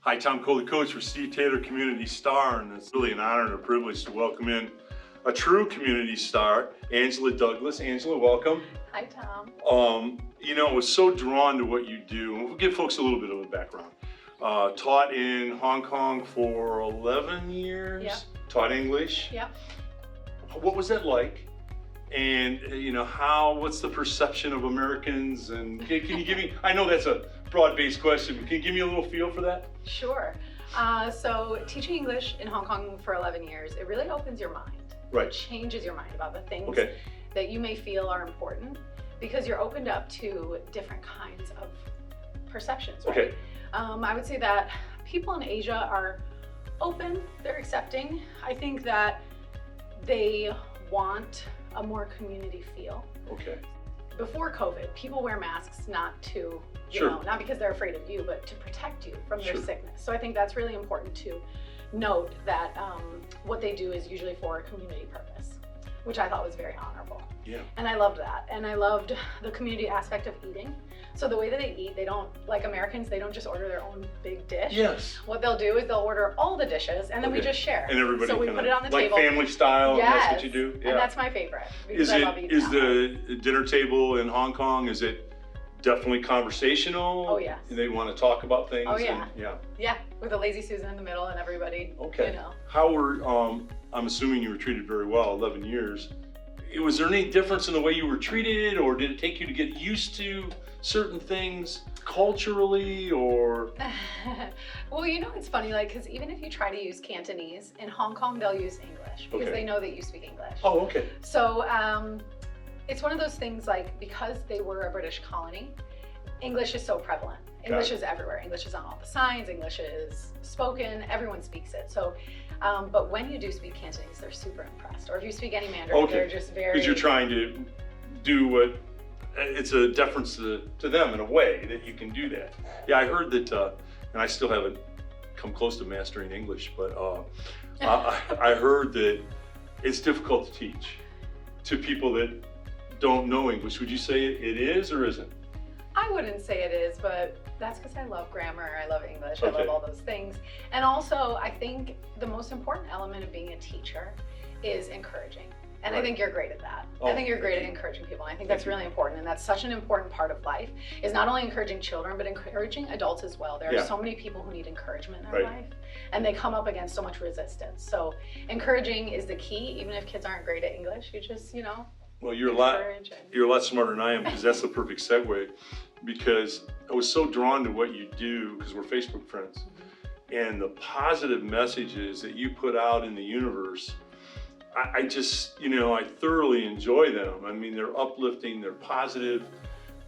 Hi, Tom Coley, coach for Steve Taylor Community Star, and it's really an honor and a privilege to welcome in a true community star, Angela Douglas. Angela, welcome. Hi, Tom. I was so drawn to what you do. We'll give folks a little bit of a background. Taught in Hong Kong for 11 years. Yep. Taught English. Yep. What was that like? And what's the perception of Americans? And can you give me, I know that's a broad-based question, but can you give me a little feel for that? Sure. So teaching English in Hong Kong for 11 years, it really opens your mind. Right. It changes your mind about the things Okay. that you may feel are important because you're opened up to different kinds of perceptions, right? Okay. I would say that people in Asia are open, they're accepting. I think that they want a more community feel. Okay. Before COVID, people wear masks not to, Sure. not because they're afraid of you, but to protect you from their Sure. sickness. So I think that's really important to note that what they do is usually for a community purpose, which I thought was very honorable. Yeah. And I loved that. And I loved the community aspect of eating. So the way that they eat, they don't, like Americans, they don't just order their own big dish. Yes. What they'll do is they'll order all the dishes and then we Okay. just share. And everybody so we kinda, put it on the like table. family style, and that's what you do? And that's my favorite because I love eating Is that way. the dinner table in Hong Kong, is it definitely conversational? Oh, yes. They want to talk about things? Oh, yeah. Yeah. Yeah, with a lazy Susan in the middle and everybody, Okay. How were, I'm assuming you were treated very well, 11 years. Was there any difference in the way you were treated, or did it take you to get used to certain things culturally, or? Well, it's funny, because even if you try to use Cantonese, in Hong Kong, they'll use English because Okay. they know that you speak English. Oh, okay. So it's one of those things, because they were a British colony, English is so prevalent. English is everywhere. English is on all the signs. English is spoken. Everyone speaks it. So, but when you do speak Cantonese, they're super impressed. Or if you speak any Mandarin, Okay. they're just very... Because you're trying to do what, it's a deference to them in a way that you can do that. Yeah, I heard that, and I still haven't come close to mastering English, but I heard that it's difficult to teach to people that don't know English. Would you say it is or isn't? I wouldn't say it is, but that's because I love grammar, I love English, I Okay. love all those things. And also, I think the most important element of being a teacher is encouraging. And I Right. think you're great at that. Oh, I think you're great thank at you. encouraging people. And I think Thank that's you. really important. And that's such an important part of life, is not only encouraging children, but encouraging adults as well. There Yeah. are so many people who need encouragement in their Right. life, and they come up against so much resistance. So encouraging is the key. Even if kids aren't great at English, you just, Well, you're a lot encourage. smarter than I am, because that's the perfect segue. Because I was so drawn to what you do, because we're Facebook friends, and the positive messages that you put out in the universe. I just, I thoroughly enjoy them. I mean, they're uplifting, they're positive,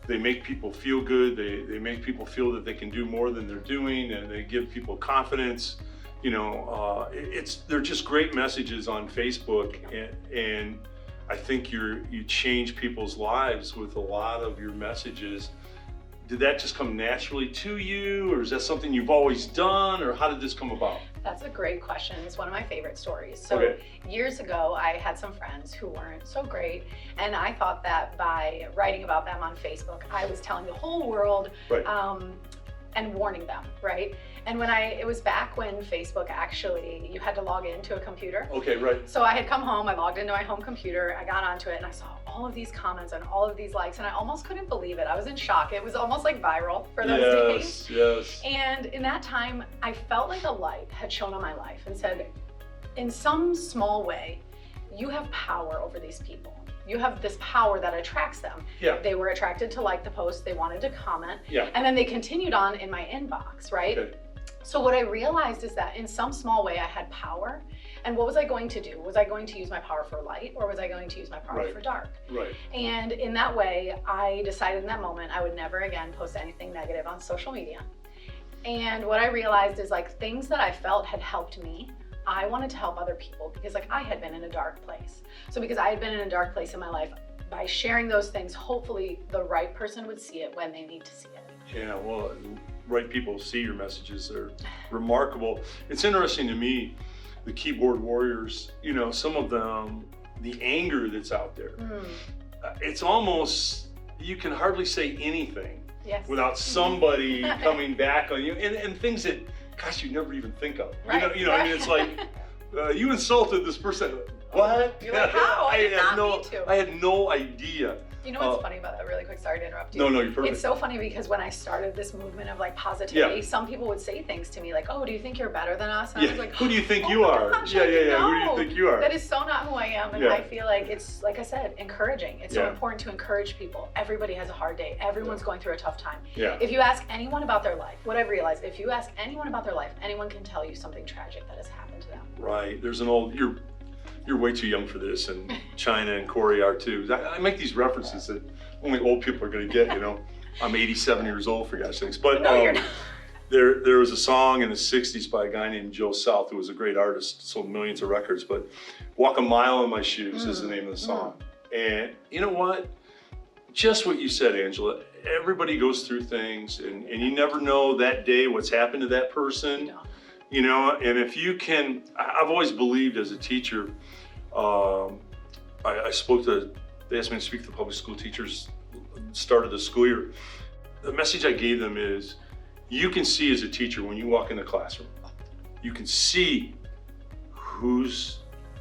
they make people feel good, they make people feel that they can do more than they're doing, and they give people confidence. They're just great messages on Facebook, and I think you change people's lives with a lot of your messages. Did that just come naturally to you, or is that something you've always done, or how did this come about? That's a great question. It's one of my favorite stories. So Okay. years ago, I had some friends who weren't so great, and I thought that by writing about them on Facebook, I was telling the whole world Right. and warning them, right? And it was back when Facebook actually, you had to log into a computer. Okay, right. So I had come home, I logged into my home computer, I got onto it, and I saw all of these comments and all of these likes, and I almost couldn't believe it. I was in shock. It was almost like viral for those days. Yes. And in that time, I felt like a light had shone on my life and said, in some small way, you have power over these people. You have this power that attracts them. Yeah. They were attracted to like the post, they wanted to comment, Yeah. and then they continued on in my inbox, right? Okay. So what I realized is that in some small way I had power, and what was I going to do? Was I going to use my power for light, or was I going to use my power Right. for dark? Right. And in that way, I decided in that moment I would never again post anything negative on social media. And what I realized is things that I felt had helped me, I wanted to help other people because I had been in a dark place. So because I had been in a dark place in my life, by sharing those things, hopefully the right person would see it when they need to see it. Yeah, well, right people see your messages. They're remarkable. It's interesting to me, the keyboard warriors, some of them, the anger that's out there. It's almost, you can hardly say anything Yes. without somebody coming back on you, and things that gosh, you never even think of. Right. I mean, it's like, you insulted this person. What? You're like, how? I did not mean to. I had no idea. You know what's funny about that, really quick, sorry to interrupt you. No, you're perfect. It's so funny because when I started this movement of like positivity, some people would say things to me like, oh, do you think you're better than us? And I was like, who do you think you are? Gosh, yeah. No. Who do you think you are? That is so not who I am. And I feel like it's, like I said, encouraging. It's so important to encourage people. Everybody has a hard day. Everyone's going through a tough time. Yeah. If you ask anyone about their life, what I've realized, if you ask anyone about their life, anyone can tell you something tragic that has happened to them. Right. There's an old, you're way too young for this, and China and Corey are too. I make these references that only old people are going to get, I'm 87 years old, for God's sakes. But no, you're not. There was a song in the 60s by a guy named Joe South, who was a great artist, sold millions of records, but Walk a Mile in My Shoes is the name of the song. And you know what? Just what you said, Angela, everybody goes through things, and you never know that day what's happened to that person. And if you can, I've always believed as a teacher, they asked me to speak to the public school teachers start of the school year. The message I gave them is, you can see as a teacher when you walk in the classroom, you can see who's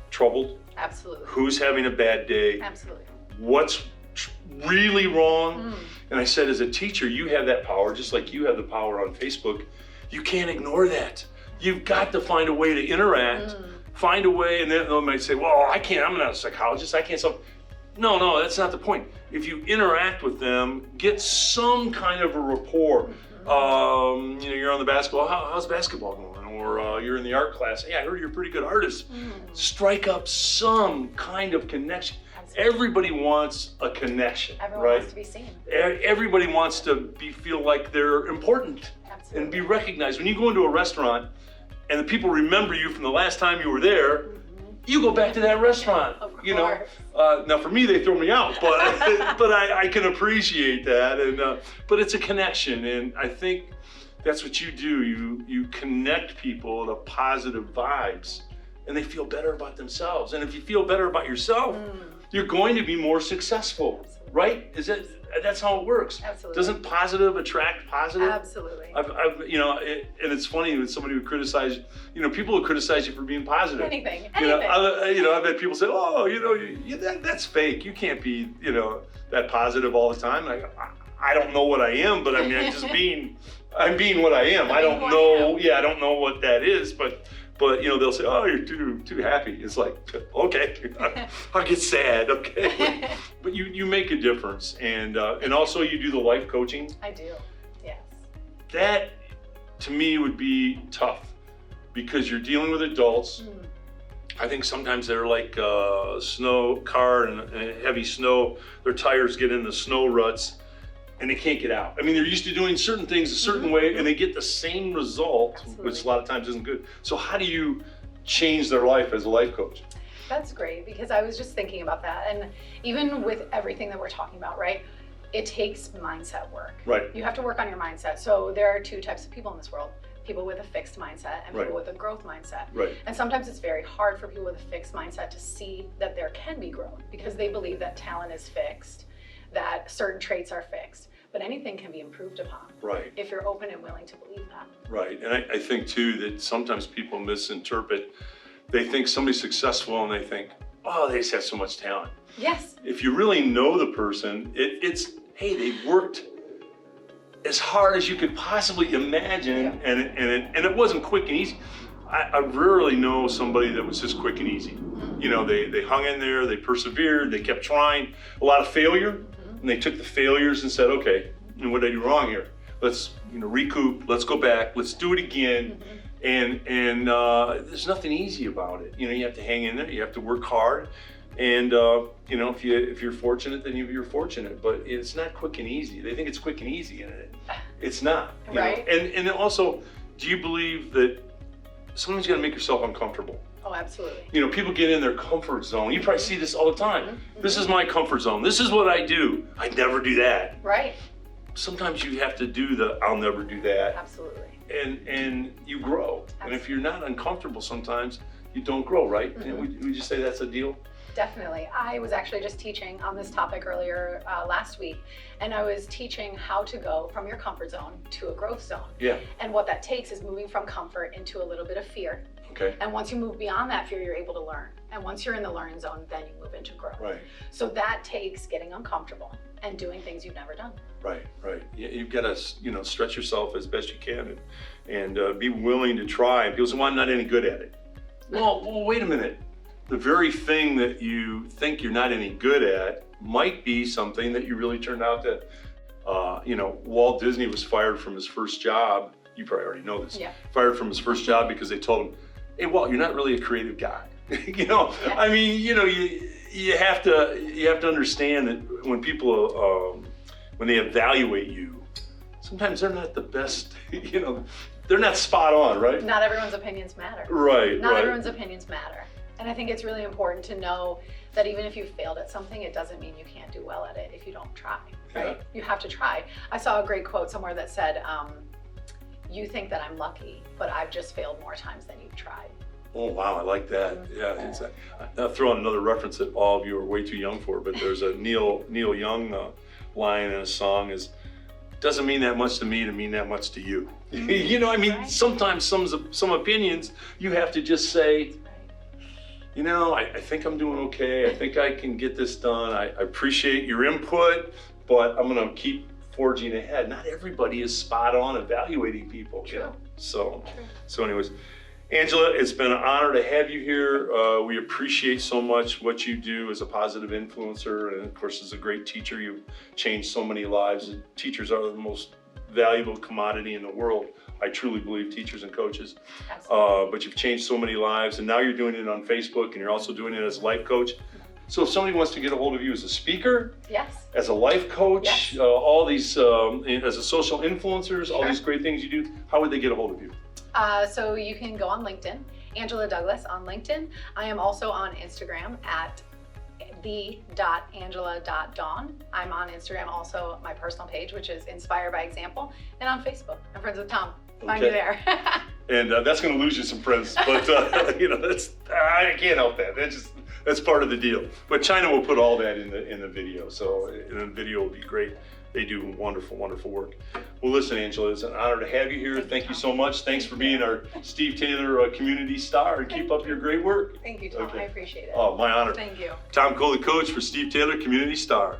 troubled, absolutely, who's having a bad day, absolutely, what's really wrong. And I said, as a teacher, you have that power, just like you have the power on Facebook. You can't ignore that. You've got to find a way to interact, find a way, and then they might say, well, I can't, I'm not a psychologist, I can't solve. No, that's not the point. If you interact with them, get some kind of a rapport. You're on the basketball, how's basketball going? Or you're in the art class, hey, I heard you're a pretty good artist. Strike up some kind of connection. Absolutely. Everybody wants a connection, Everyone wants to be seen. Everybody wants to feel like they're important. Absolutely. And be recognized. When you go into a restaurant and the people remember you from the last time you were there, you go back to that restaurant. Of course. Now for me, they throw me out, but I can appreciate that. And but it's a connection, and I think that's what you do. You connect people to positive vibes, and they feel better about themselves. And if you feel better about yourself, you're going to be more successful, right? That's how it works. Absolutely. Doesn't positive attract positive? Absolutely. And it's funny when somebody would criticize, people will criticize you for being positive. Anything. I've had people say, oh, that's fake. You can't be, that positive all the time. I don't know what I am, but I'm being what I am. I don't know. I don't know what that is, but they'll say, oh, you're too happy. It's like, okay, I'll get sad, okay. But you make a difference, and also you do the life coaching. I do, yes. That, to me, would be tough, because you're dealing with adults. I think sometimes they're like a snow car and heavy snow, their tires get in the snow ruts, and they can't get out. I mean, they're used to doing certain things a certain way, and they get the same result, Absolutely. which a lot of times isn't good. So how do you change their life as a life coach? That's great, because I was just thinking about that. And even with everything that we're talking about, right, it takes mindset work. Right. You have to work on your mindset. So there are two types of people in this world. People with a fixed mindset and people with a growth mindset. Right. And sometimes it's very hard for people with a fixed mindset to see that there can be growth, because they believe that talent is fixed, that certain traits are fixed. But anything can be improved upon. Right. If you're open and willing to believe that. Right. And I think too that sometimes people misinterpret. They think somebody's successful and they think, oh, they just have so much talent. Yes. If you really know the person, it's hey, they've worked as hard as you could possibly imagine, and it wasn't quick and easy. I rarely know somebody that was just quick and easy. They hung in there, they persevered, they kept trying. A lot of failure. And they took the failures and said, okay, what did I do wrong here? Let's recoup, let's go back, let's do it again. And there's nothing easy about it. You have to hang in there, you have to work hard. And if you're fortunate, then you're fortunate, but it's not quick and easy. They think it's quick and easy, and it's not. Right. And also, do you believe that sometimes you gotta make yourself uncomfortable? Oh, absolutely. People get in their comfort zone. You probably see this all the time. This is my comfort zone. This is what I do. I never do that. Right. Sometimes you have to do the I'll never do that. Absolutely. And you grow. Absolutely. And if you're not uncomfortable sometimes, you don't grow, right? And we just say that's a deal. Definitely. I was actually just teaching on this topic earlier last week, and I was teaching how to go from your comfort zone to a growth zone. Yeah. And what that takes is moving from comfort into a little bit of fear. Okay. And once you move beyond that fear, you're able to learn. And once you're in the learning zone, then you move into growth. Right. So that takes getting uncomfortable and doing things you've never done. Right. You've got to, stretch yourself as best you can and be willing to try. And people say, well, I'm not any good at it. Well, wait a minute. The very thing that you think you're not any good at might be something that you really turned out to, Walt Disney was fired from his first job. You probably already know this. Yeah. Fired from his first job because they told him, hey, Walt, you're not really a creative guy. Yeah. I mean, you have to understand that when people, when they evaluate you, sometimes they're not the best, they're not spot on, right? Not everyone's opinions matter. Right. Not everyone's opinions matter. And I think it's really important to know that even if you failed at something, it doesn't mean you can't do well at it if you don't try, right? Yeah. You have to try. I saw a great quote somewhere that said, you think that I'm lucky, but I've just failed more times than you've tried. Oh, wow, I like that. Yeah, I'll throw in another reference that all of you are way too young for, but there's a Neil Young line in a song is, doesn't mean that much to me to mean that much to you. Right. Sometimes some opinions you have to just say, I think I'm doing okay. I think I can get this done. I appreciate your input, but I'm gonna keep forging ahead. Not everybody is spot on evaluating people. True. So anyways, Angela, it's been an honor to have you here. We appreciate so much what you do as a positive influencer, and of course, as a great teacher, you've changed so many lives. Teachers are the most valuable commodity in the world. I truly believe, teachers and coaches. But you've changed so many lives, and now you're doing it on Facebook, and you're also doing it as a life coach. So if somebody wants to get a hold of you as a speaker, yes, as a life coach, yes, all these, as a social influencers, sure, all these great things you do, how would they get a hold of you? So you can go on LinkedIn, Angela Douglas on LinkedIn. I am also on Instagram at the.angela.dawn. I'm on Instagram also, my personal page, which is Inspired by Example, and on Facebook. I'm friends with Tom. Find me there. And that's going to lose you some friends, but I can't help that. That's part of the deal. But China will put all that in the video, so the video will be great. They do wonderful, wonderful work. Well, listen, Angela, it's an honor to have you here. Thank you so much. Thanks for being our Steve Taylor community star, and keep up your great work. Thank you, Tom. I appreciate it. Oh, my honor. Thank you. Tom Coley, coach for Steve Taylor, community star.